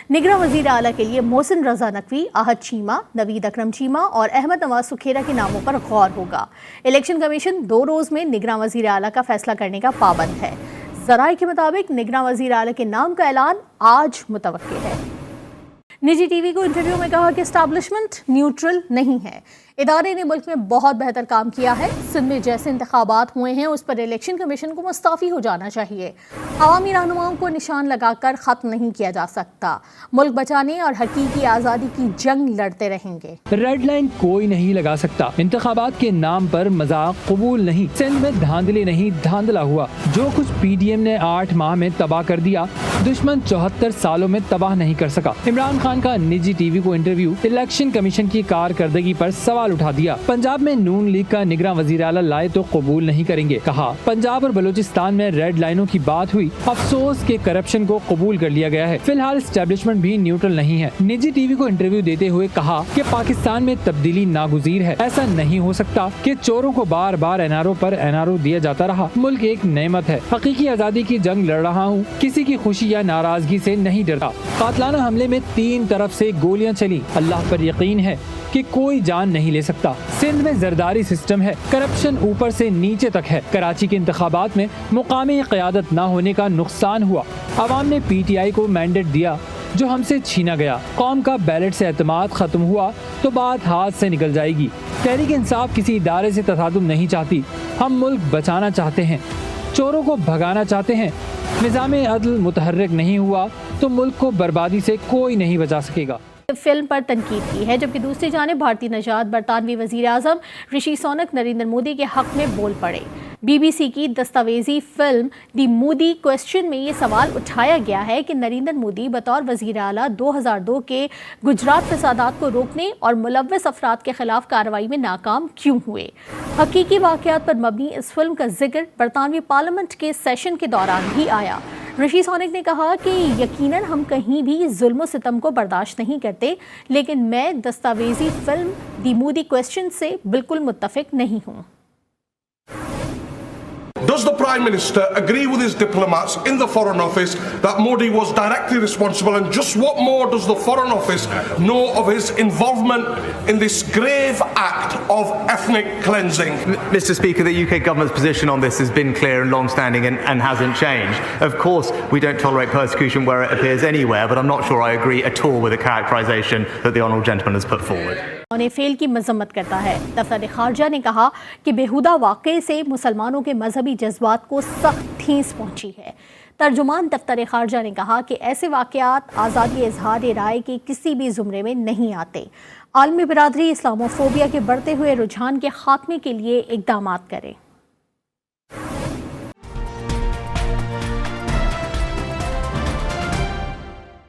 निगरां वज़ीर आला के लिए मोहसिन रजा नकवी, आहद चीमा, नवीद अकरम चीमा और अहमद नवाज सुखेरा के नामों पर गौर होगा। इलेक्शन कमीशन 2 रोज़ में निगरां वज़ीर आला का फैसला करने का पाबंद है। ज़राए के मुताबिक निगरां वज़ीर आला के नाम का ऐलान आज मुतवक्किल है। निजी टीवी को इंटरव्यू में कहा कि एस्टैब्लिशमेंट न्यूट्रल नहीं है। इदारे ने मुल्क में बहुत बेहतर काम किया है। सिंध में जैसे इंतखाबात हुए हैं उस पर इलेक्शन कमीशन को मुस्तफ़ी हो जाना चाहिए। अवामी रहनुमाओं को निशान लगाकर ख़त्म नहीं किया जा सकता। मुल्क बचाने और हकीकी आज़ादी की जंग लड़ते रहेंगे। रेड लाइन कोई नहीं लगा सकता। इंतखाबात के नाम पर मजाक कबूल नहीं। सिंध में धांधली नहीं धांधला हुआ। जो कुछ PDM ने 8 माह में तबाह कर दिया, दुश्मन 74 सालों में तबाह नहीं कर सका। इमरान खान का निजी टीवी को इंटरव्यू इलेक्शन कमीशन की कारकर्दगी पर सवाल उठा दिया। पंजाब में नून लीग का निगरां वज़ीर आला लाए तो कबूल नहीं करेंगे। कहा पंजाब और बलूचिस्तान में रेड लाइनों की बात हुई, अफसोस के करप्शन को कबूल कर लिया गया है। फिलहाल एस्टैब्लिशमेंट भी न्यूट्रल नहीं है। निजी टीवी को इंटरव्यू देते हुए कहा कि पाकिस्तान में तब्दीली नागुज़ीर है। ऐसा नहीं हो सकता कि चोरों को बार बार NRO पर NRO दिया जाता रहा। मुल्क एक नेमत है। हकीकी आज़ादी की जंग लड़ रहा हूँ, किसी की खुशी या नाराजगी से नहीं डरता। कातलाना हमले में 3 तरफ से गोलियां चली। अल्लाह पर यकीन है कि कोई जान नहीं ले सकता। सिंध में जरदारी सिस्टम है, करप्शन ऊपर से नीचे तक है। कराची के इंतखाबात में मुकामी क़यादत न होने का नुकसान हुआ। अवाम ने PTI को मैंडेट दिया जो हमसे छीना गया। कौम का बैलेट से एतमाद खत्म हुआ तो बात हाथ से निकल जाएगी। तहरीक इंसाफ किसी इदारे से तसादुम नहीं चाहती। हम मुल्क बचाना चाहते हैं, चोरों को भगाना चाहते हैं। निज़ाम अदल मुतहर्रिक नहीं हुआ तो मुल्क को बर्बादी से कोई नहीं बचा सकेगा। फिल्म पर तनकीद की है, जबकि दूसरी जानिब भारतीय नजात बरतानवी वज़ीर आज़म ऋषि सुनक नरेंद्र मोदी के हक में बोल पड़े। BBC की दस्तावेजी फिल्म दी मोदी क्वेश्चन में ये सवाल उठाया गया है कि नरेंद्र मोदी बतौर वज़ीर आला 2002 के गुजरात फसादात को रोकने और मुलव्वस अफराद के खिलाफ कार्रवाई में नाकाम क्यों हुए। हकीकी वाक़यात पर मबनी इस फिल्म का जिक्र बरतानवी पार्लियामेंट के सेशन के दौरान भी आया। ऋषि सुनक ने कहा कि यकीनन हम कहीं भी जुल्म सितम को बर्दाश्त नहीं करते, लेकिन मैं दस्तावेजी फिल्म दी मोदी क्वेश्चन से बिल्कुल मुत्तफिक नहीं हूँ। Does the Prime Minister agree with his diplomats in the Foreign Office that Modi was directly responsible, and just what more does the Foreign Office know of his involvement in this grave act of ethnic cleansing? Mr. Speaker, the UK government's position on this has been clear and long-standing and hasn't changed. Of course, we don't tolerate persecution where it appears anywhere, but I'm not sure I agree at all with the characterization that the Honourable Gentleman has put forward. उन्हें fail की मजम्मत करता है। दफ्तर खारजा ने कहा कि बेहुदा वाक़े से मुसलमानों के मजहबी जज्बात को सख्त ठेस पहुंची है। तर्जुमान दफ्तर खारजा ने कहा कि ऐसे वाक़यात आज़ादी इज़हार राय के किसी भी ज़ुमरे में नहीं आते। आलमी बिरादरी इस्लामोफोबिया के बढ़ते हुए रुझान के खात्मे के लिए इक़दामात करे।